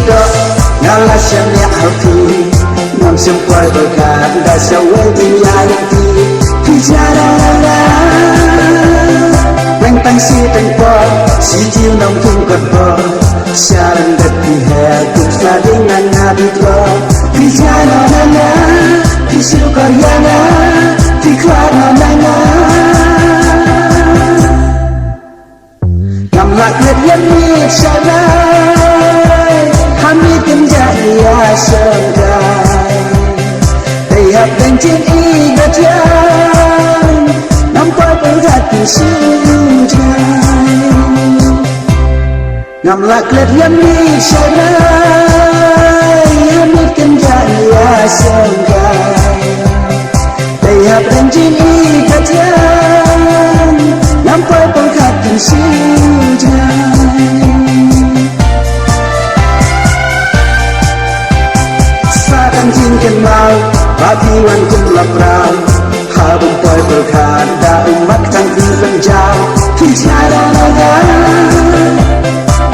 do ngala shamya hauti nam sim kwai baka da sawe dunya ti kijara la bang tang si tang po si jiu nam tung kat po sharan dat pi hai tuk sa dengan nabi ko kijara la kisu karyana tikwana nanga Lakit yang misalai Hamid kenjaya sengkai Tiap kencing igat yang Nampak berhati sujai Ngam lakit yang misalai Hamid kenjaya sengkai Tiap kencing igat yang Nampak berhati sujai Sakan jingkan mau Batiwan kumlap rau Habang toy berkat Da umat tang berpenjau Kijara naga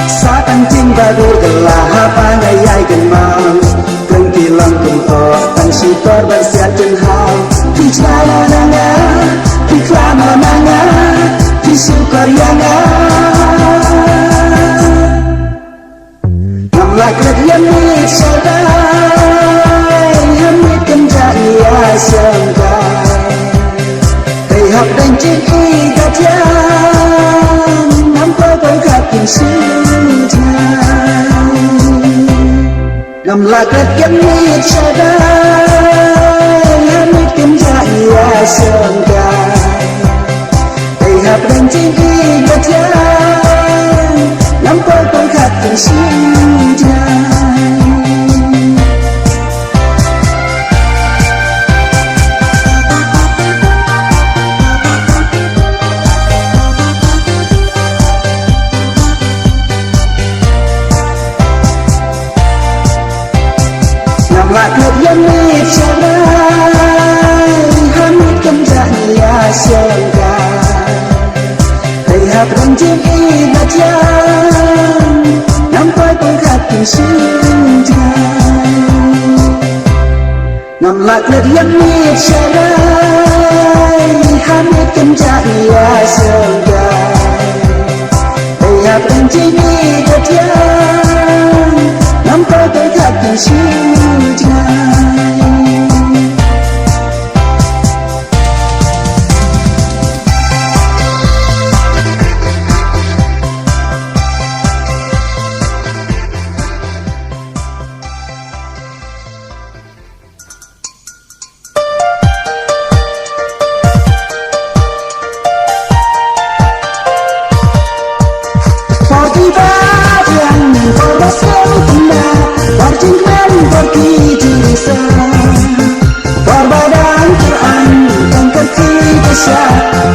Sakan jing baru gelah Panayai kan mau Kengkilang kumto Tang sitor bersiat jenhau Kijara naga Kiklama naga Kisukaryana Lakit yang misalai Hamid kenjaya sengkai Tihap dan cik ikat yang Nampak berkatin sujai Ngam lakit yang misalai Hamid kenjaya sengkai Tihap dan cik ikat yang Nampak berkatin sujai Lakit yang misalai Hamid kenjaya sengkai Tihap ranjing ibat yang Nampak berkatin sujai Ngam lakit yang misalai Hamid kenjaya sengkai Tihap ranjing ibat yang Nampak berkatin sujai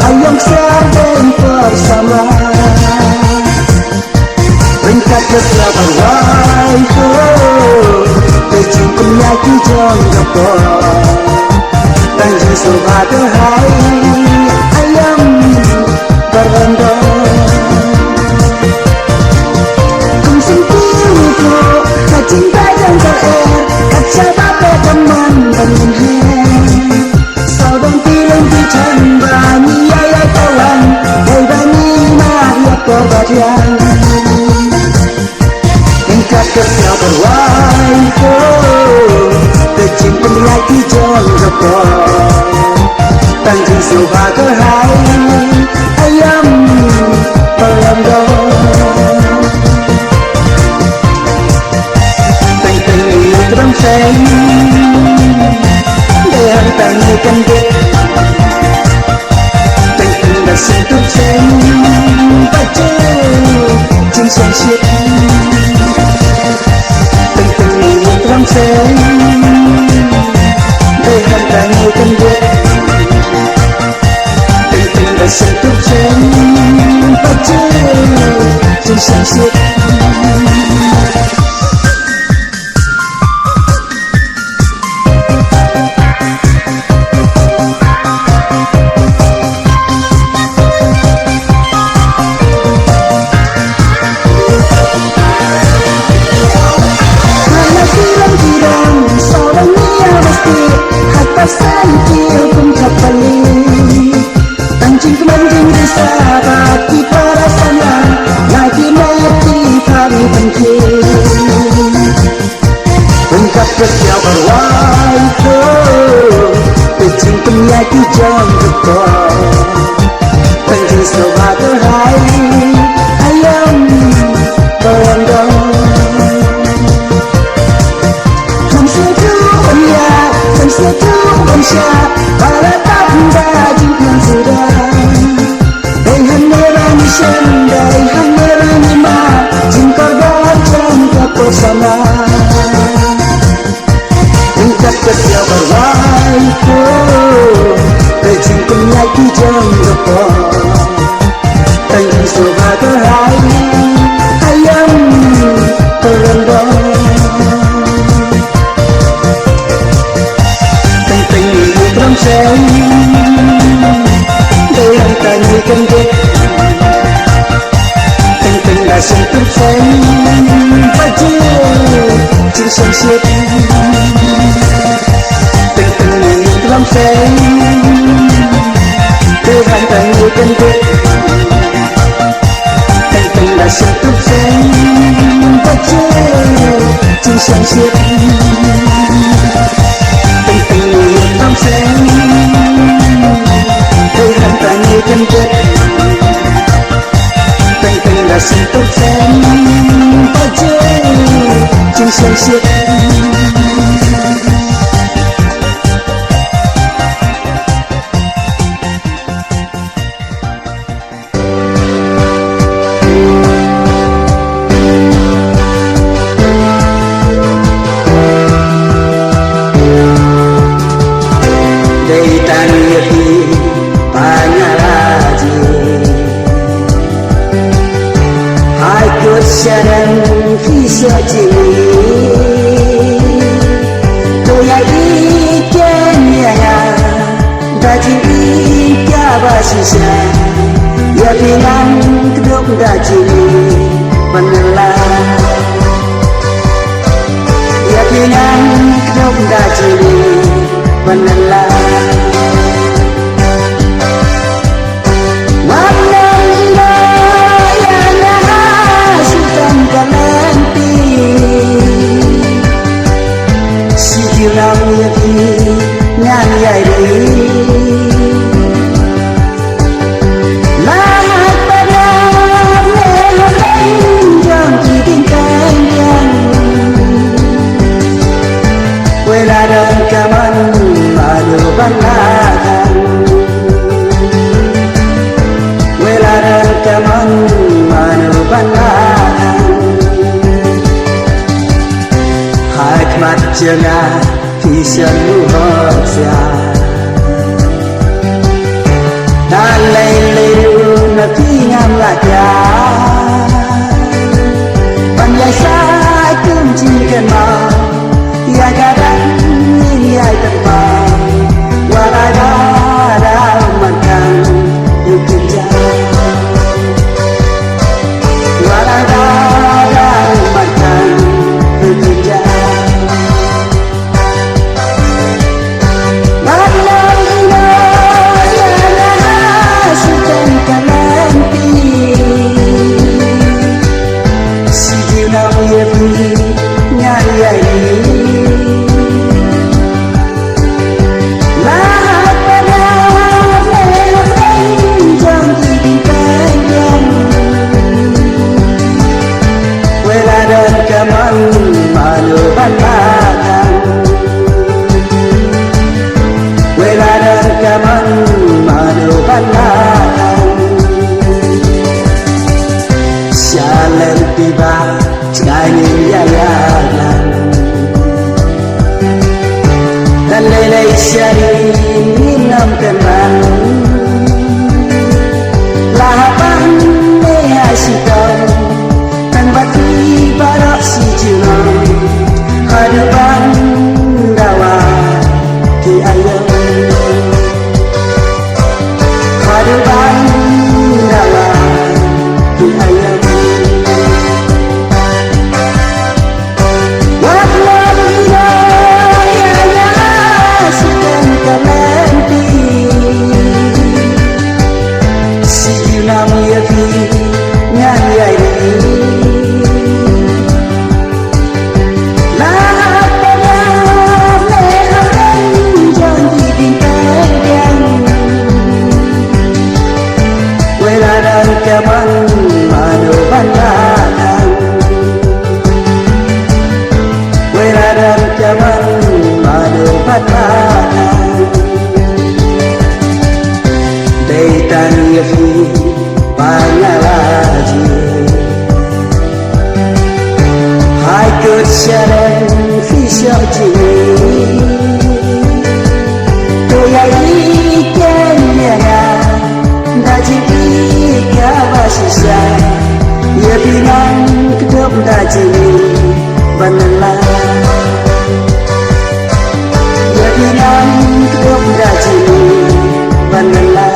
Ayam sarden bersama Ringkat keselapan waifu Kecil penyaki jonggopo Tanjung sobat hai Ayam berondong Kum sentiku Kacinta dan ter Kaca bape teman berlengher Saudang film pican bani ayah kawan Hei bani mariak perbadian Tingkat kesel berwaifu Kecil penyaki jonggopo Tanjung sobat hai Ayam berondong Teng-teng ini terang-teng Yang tangikan dek Teng-teng dah sentuh ceng Baca Cing sang syek Teng-teng ini terang ceng Yang tangikan dek Teng-teng dah sentuh ceng Baca Cing sang syek pasan kieu pun kapali Tancing kemanjing di sahabat di parasana lagi mati kami penting Ungkap kesiau berwai ko Pecing penyaki jam gekor Tancing sobat terhai ayam berondong Siap pada tanda jingkang sudah Dengan merani sendai Han merani ma Jingkar gajang ke posana Ungkap kesiau berwaiku Kejing penyaki jang repot Tanjung sobat terhai ayam terendam Sen Dengan tanya kendek Teng-teng dah sentuh sen Baju Cincang siap Teng-teng ini dalam sen Dengan tanya kendek Teng-teng dah sentuh sen Baju Cincang siap Kendek Teng-teng dah sentuh sen Baju Cincang siap Dari tanya di Panyaraji Hai kut syarang kisah jini Toya ikan yaya Daji ika basisya Ya bilang kedok dajini Menelah Ya bilang kedok dajini Menelah Silang yaki nyanyai diri Lahat pada melain jam kitingkan yang Wela dan kaman madu banakan Wela dan kaman madu banakan Hikmat jenah Kisah luhursa Dan lain-lain Nabi ngam laga Panjai saya kuncikan mau Ya kadang ini ay terbang Waraga makan Yukinja Waraga makan Yukinja Nyai ya fi pangalaji hai good sharing fi shaji to ya iken ya na ji ka basisa ya pinang kedop da ji banala ya pinang kedop da ji banala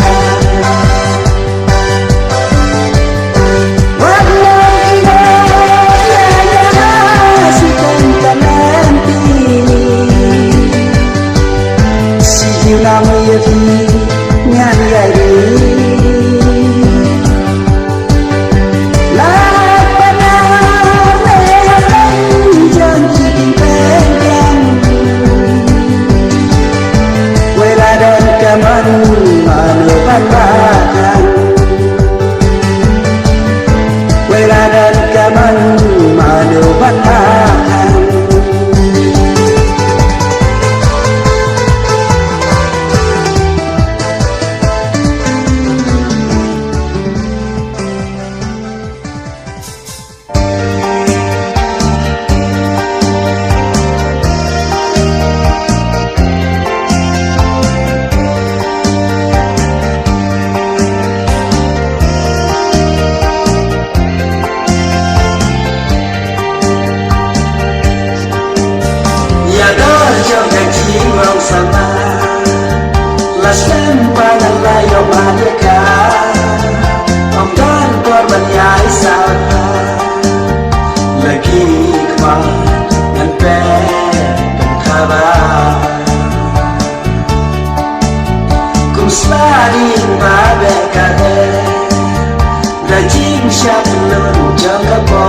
Namu ya fi nyani ya ri la pana me jan ki pengen wela dan kaman manu pandakan wela dan kaman manu pandakan sama la sempana la yo madeka om dan korban ya isaka lagi kemar dan dan kabar kum sladi babe kade rajin syak lun jaga po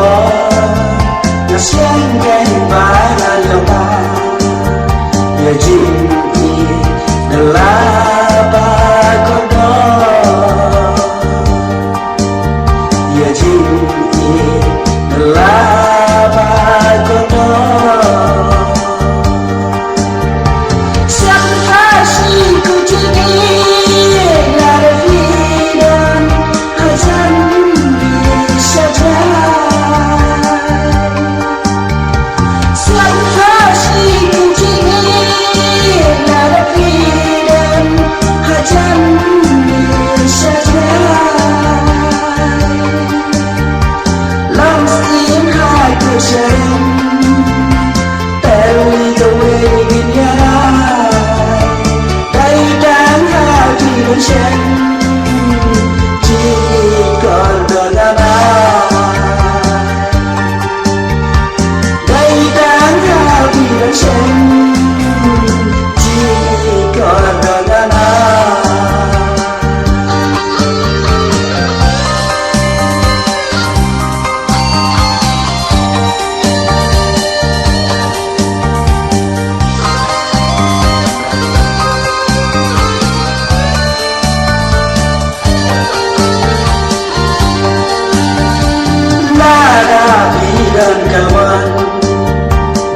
ya siang bana yo ba ya jinki delaba kodo ya jinki delaba kodo sampai ku jini nada hidan hazan saja dan kawan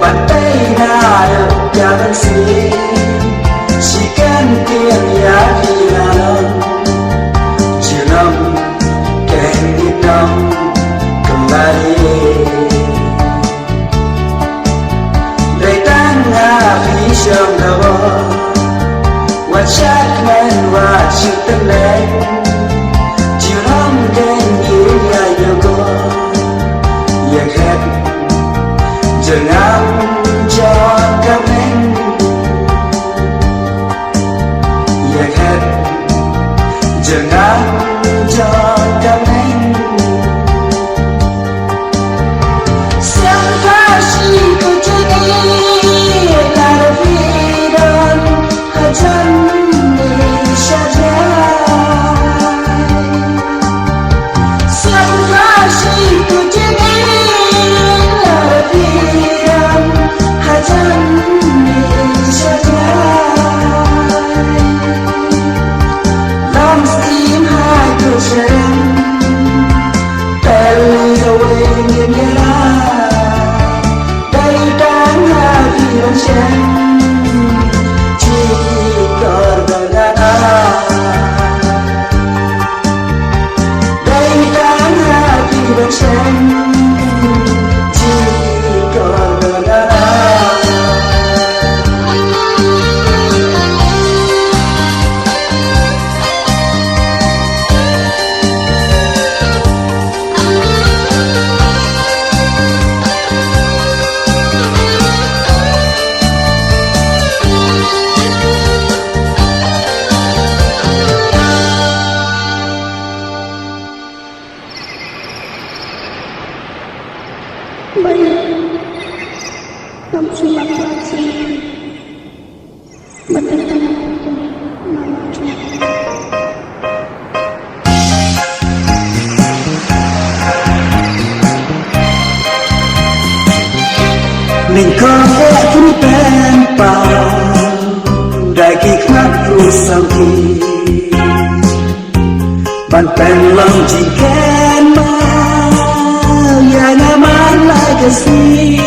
bantai nada jangan sih sikan tiang ya hilang jenam kain hitam kembali dari tanah hisam kawan wajah men wajib tenang jenam kain ya yogo yang hết giờ ngắm cho các anh Pantai lonjikan yang aman legacy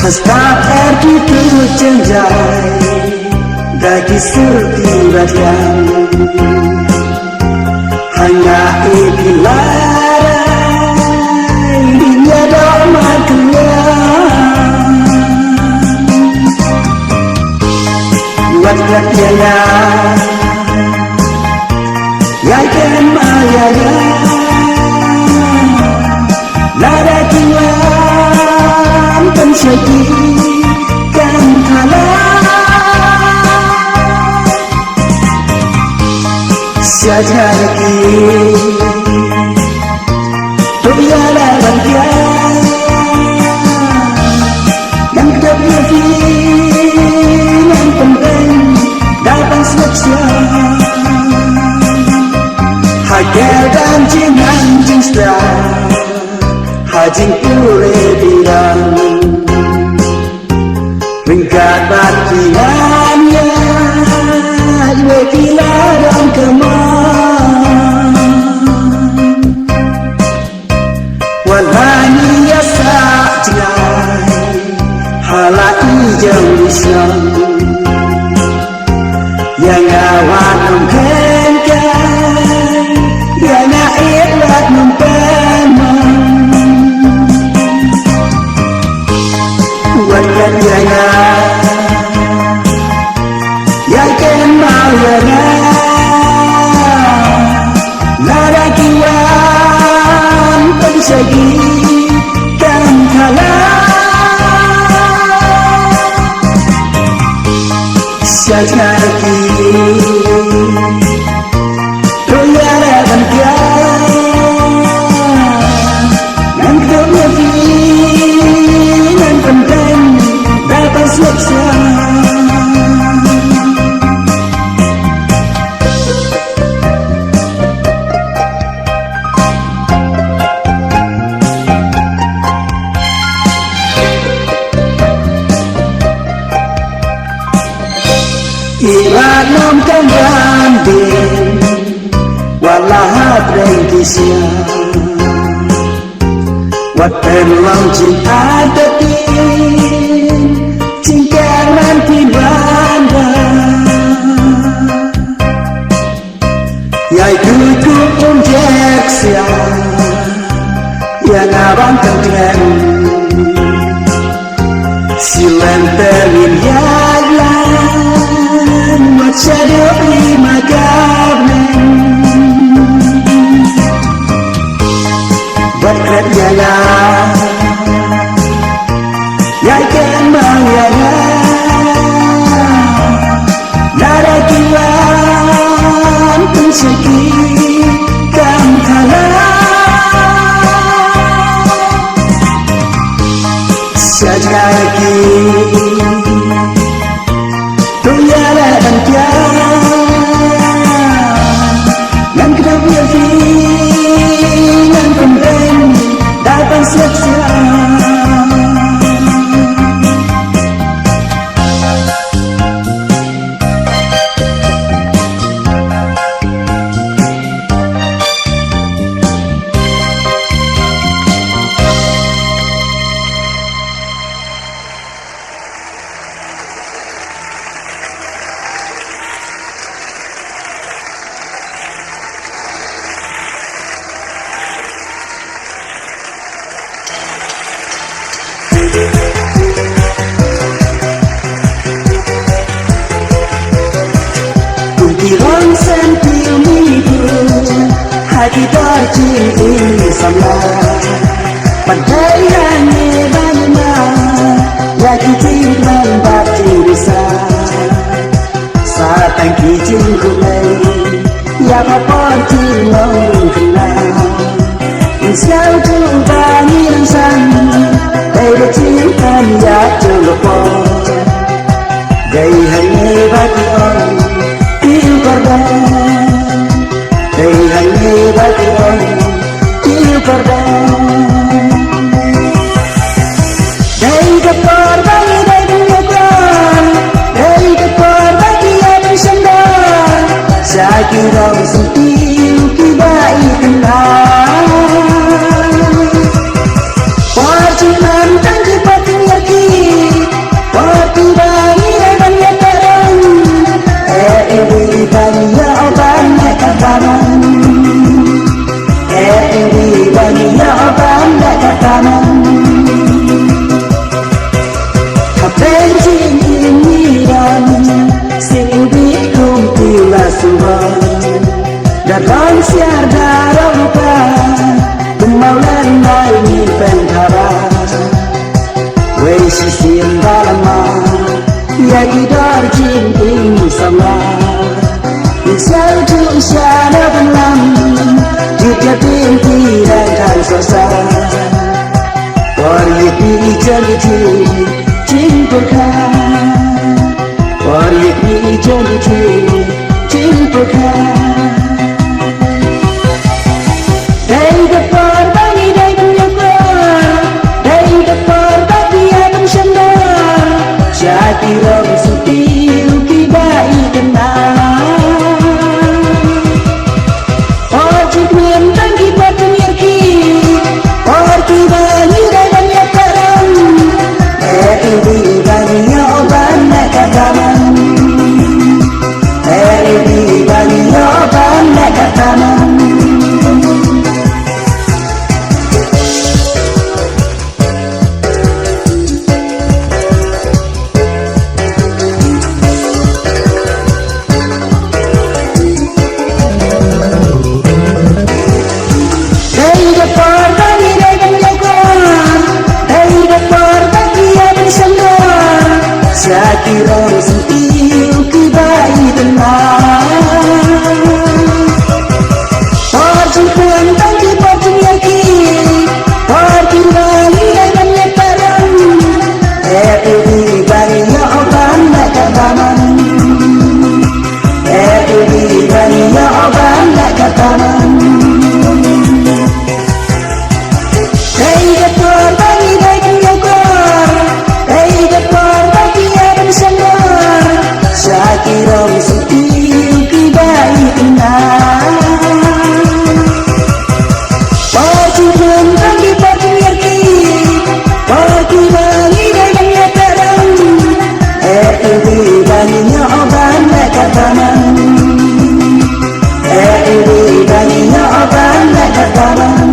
Hasrat air itu cenjai Dagi setiap yang hanya ikilarai dunia domat kenyang Buat tiada Yaikan mayanya Nada kiwan Pensyadikan kalah Saja lagi Tiada bagian Yang kedua yang penting Datang selesai Hagar dan jing setelah Hajing pure bilang Ringkat bagiannya Iwe gila dan kemang Walani ya sak jengai Halai jauh disang Yang awak mengkenkan Yang ikhlas mempemang Buatkan jaya Yakin mau yana Nada kiwan Pensagikan kalah Saja lagi Tiada bagian Yang kedua yang penting Datang selesai Ilat nomkan banding Walahat rengkisya Watan launching adatin Cingkang nanti banda Yai kuku jeksya Yang abang kenteng Silenterin yaglan Shadow lima kablen Berkret jaya Yaikan mangyana Nada kiwan Pensagikan kalah Saja lagi Tiada bagian Yang kedua yang penting Datang selesai Kuntilan sentimeter Hati tercintih sama Padayanya banyak Lagi cinta batu bisa Saat yang kijing kulai Ya kapal cinong kenal Insya jumpa ngilang sana Dari cinta ya telepon Dari hanya bagi orang Yêu korban Dari hanya bagi orang Yêu korban Dari korban Dari korban Dari korban Bagi yang bersandar siar darah lupa kemauan ingin pentara wei sisim dalama ya idar jinting sama isal tu isyana belam jika pinti dan kan sosa wari pi jaliti cinta wari pi jaliti cinta Tirong sutil kibai kenal Or cipuen tangki batu nyerki Or kibani dalam yakaran Eri bani oban nakataman Eri bani oban nakataman Tirong sentil kibai tenang Perjumpuan tangki perjumyaki Perjumali dan nyetaran Eri bani oban nakataman Eri bani oban nakataman Tirong sentil kibai tenang Perjumpuan tangki perjumyaki Perjumali dan nyetaran Eri bani oban nakataman Eri bani oban nakataman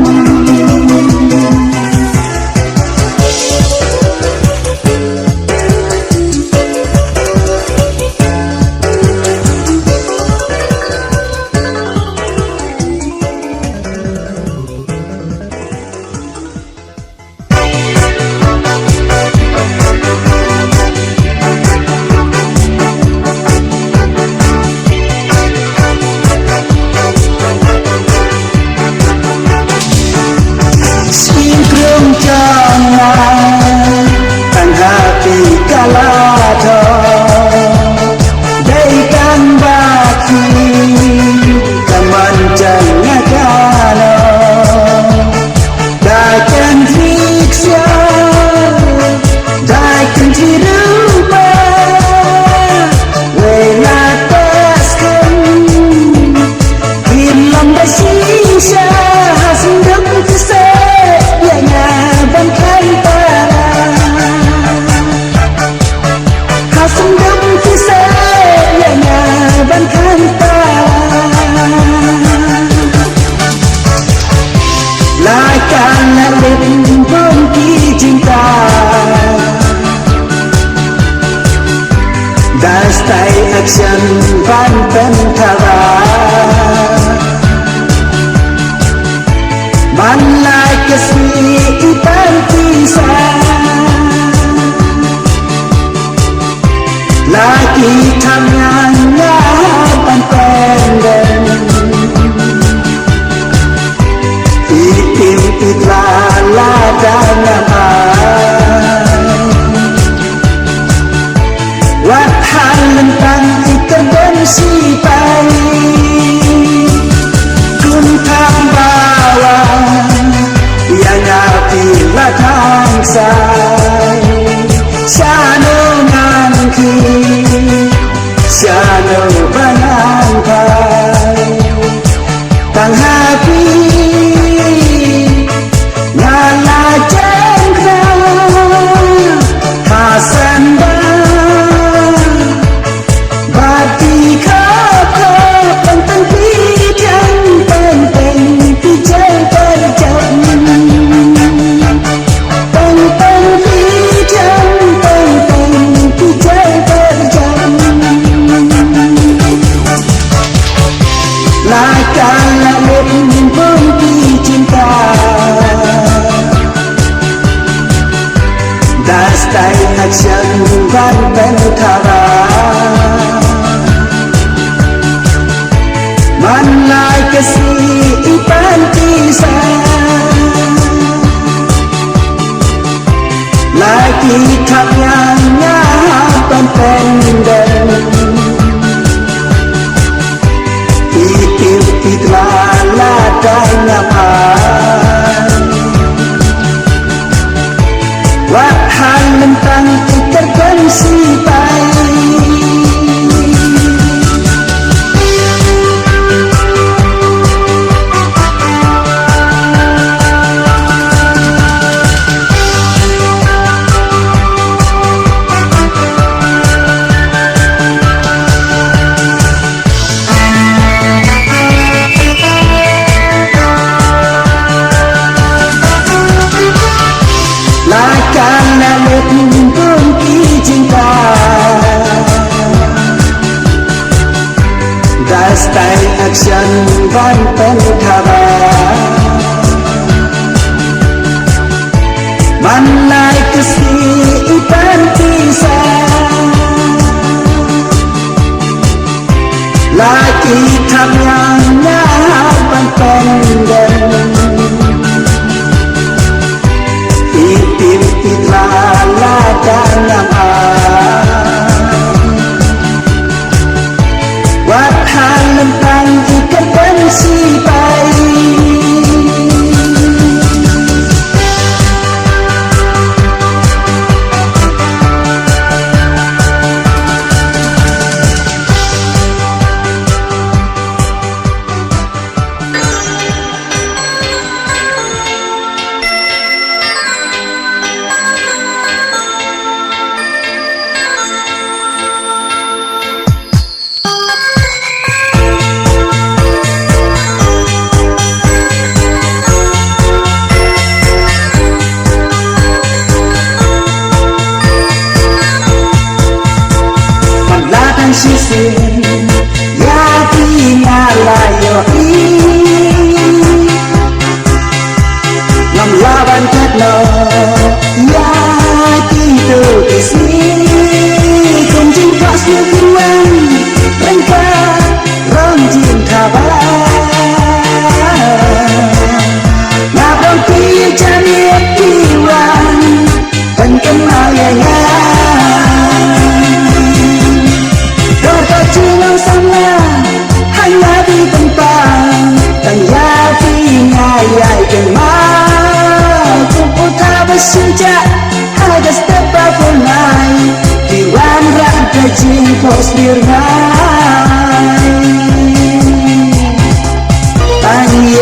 Dastai action van pentara Manai kesmi ipan pisah Lagi tangannya pendek Itim itlala dan namai Wadhan lentang ikan dan sipai Kuntang bawang yang ngapi ladang say Syano ngangki Syano banangkai Tang hapi Ngala jengkra Hasan tay hạt chân van bên thà ra man lại cái gì ipan tisa lagi kapnya pempenden itim itlala danya pan wahai mentang tergengsi baik karena mimpi cinta dastai action van penthara manai kesi ipan tisa lagi kamyanya pempenden itlala dalam wahai lempang ikan pensi baik sisin ya pinalayo ngam laban katno ya gitu isni kunjing kasnya kuan rengka ronjin kabar ngabon pijani piwan penkemayanya Cilang sama hanya di tempat dan yafinya yai kemal kuputa bersenjak ada stepa punai diwan rata jingkos dirnai tangi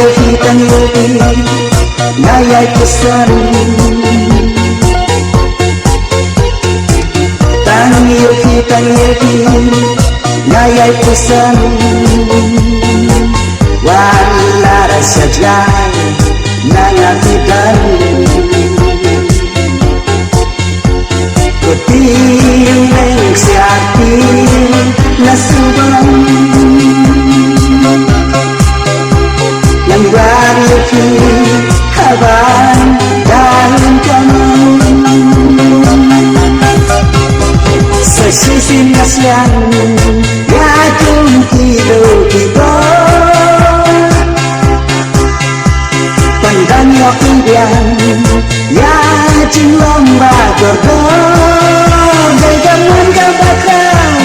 nayai pesan tangi nayai pesan wala rasa jai nangakitan kuting siati nasubang yang barifi kaban dalam kamu sesisi nasian kita pandang yang ya cinlom bagordon kawan kabakran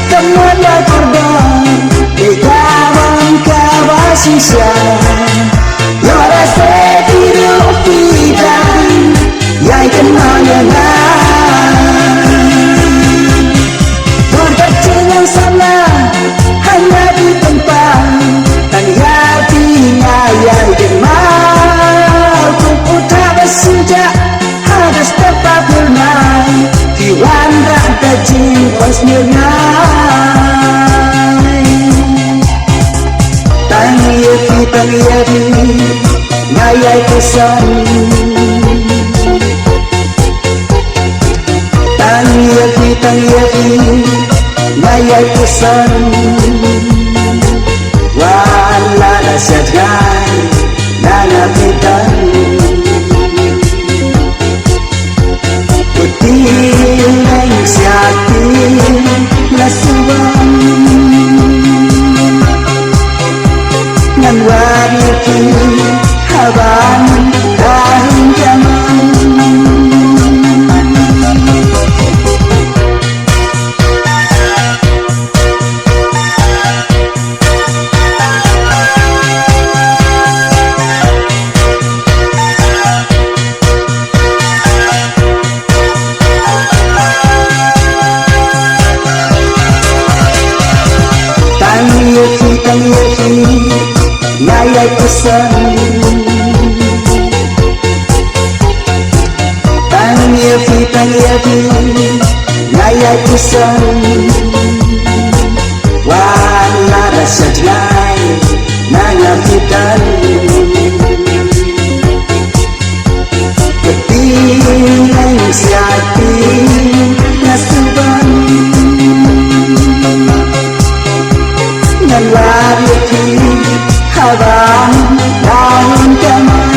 kawan bagordon kawan kabasisya yora setiru pidan ya kenanya berkecilan sama hanya di tempat dan yakinya yang gemar kuputa bersenjak ada stepa purnai diwan rata jingkos nirnai tangi yafi ngayai pesan tangi yafi ngayai pesan wala rasa jai nanakitan putih pesan Tangiafi Ngaya pesan Wala rasa jelai Nanya fitan Ketinggalan siati Nasuban Dan wariati Habang Daun kaman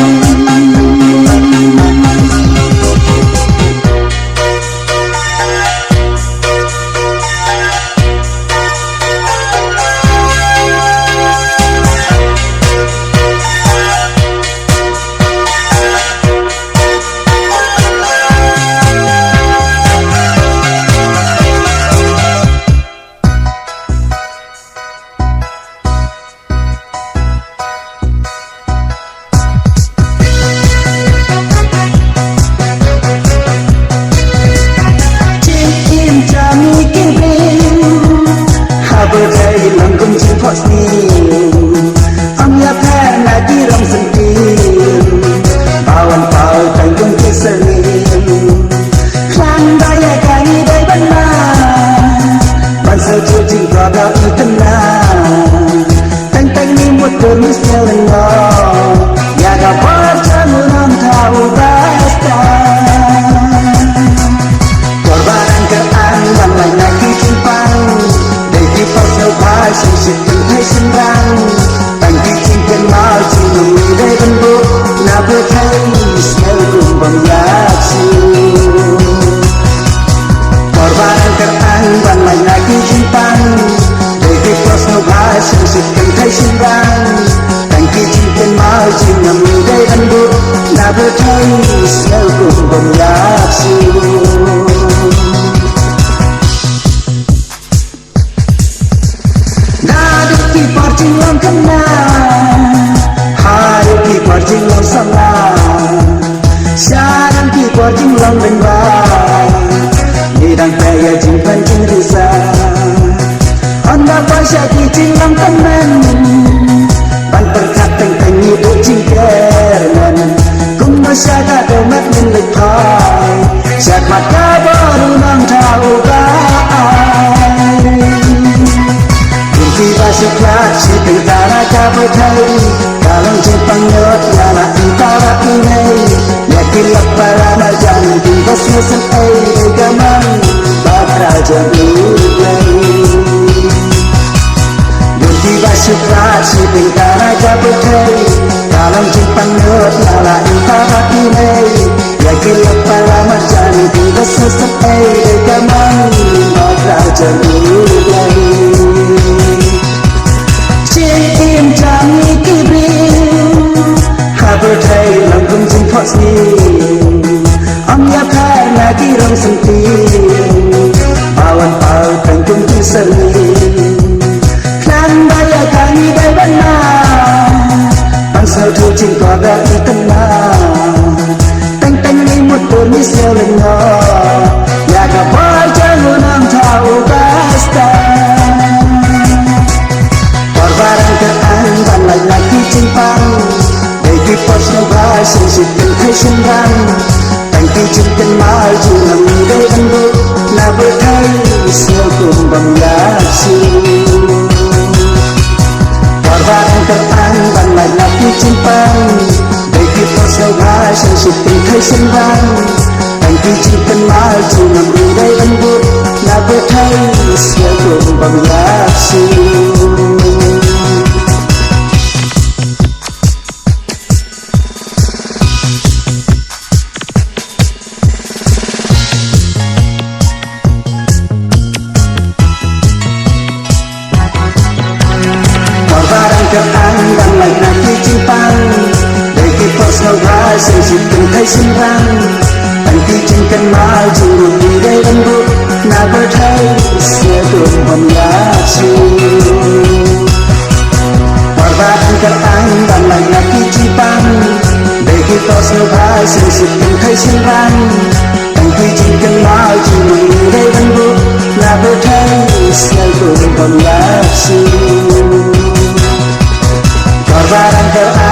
Korban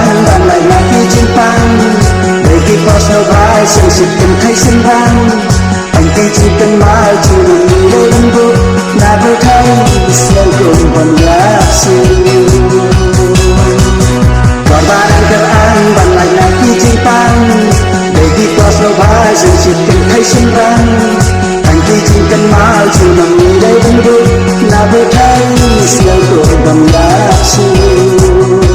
sân sự tình thay sinh vang anh cây chỉ cần mãi chỉ mình lên bước na bước thay sâu cùng bằng lá xưa còn ba đang gặp anh bằng lại là khi chỉ tăng để đi qua sâu vai sân sự tình thay sinh vang anh cây chỉ cần mãi chỉ mình lên bước na bước thay sâu cùng bằng lá xưa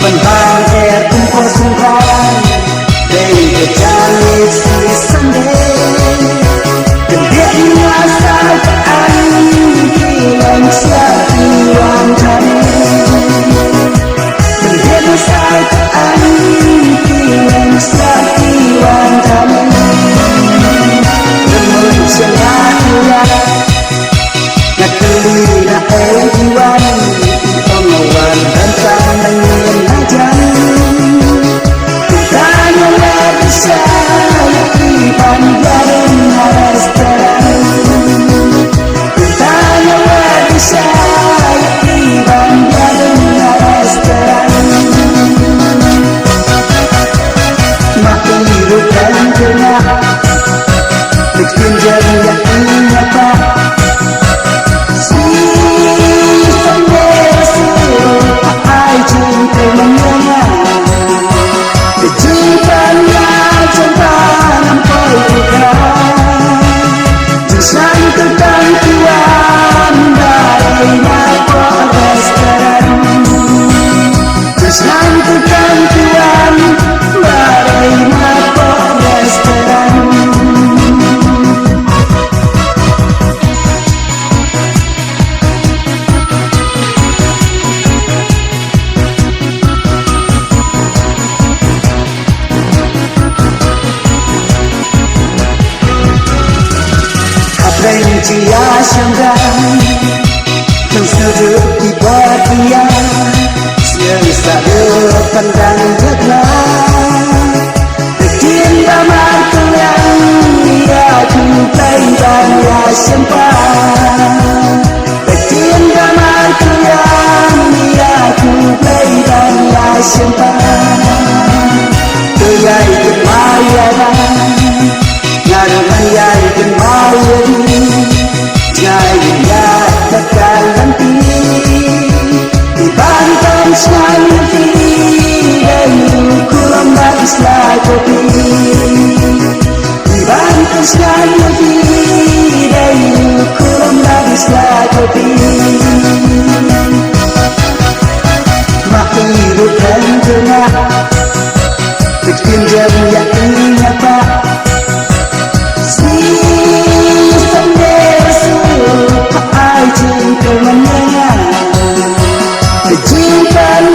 Bentang air kumpul sungkan Dari kejali si Sunday Kebiaknya saat hilang setiwan kami Kebiaknya saat hilang setiwan kami Kemun sengaja Nak beli nak jiwan Pengawan dan tangan bikin jadinya nyata si sendiri ai cinta menanya kecintaannya cinta nampai bukan jisan ketentuan dari mata restoran jisan ketentuan dari mata restoran Dia sanggang Terseduk di bagian Selesa pandang jaglah Kecinta martu yang dia cintai dan dia sempat Kecinta martu yang dia cintai dan dia sempat Tuyai kemayaran Ngaruman yai kemayaran Jaya tekan nanti Dibantam sekali nanti Dan kulam bagislah kopi Dibantam sekali nanti Dan kulam bagislah kopi Mak hidupkan tengah Bikin jadinya nyata cinta menengah kecintaan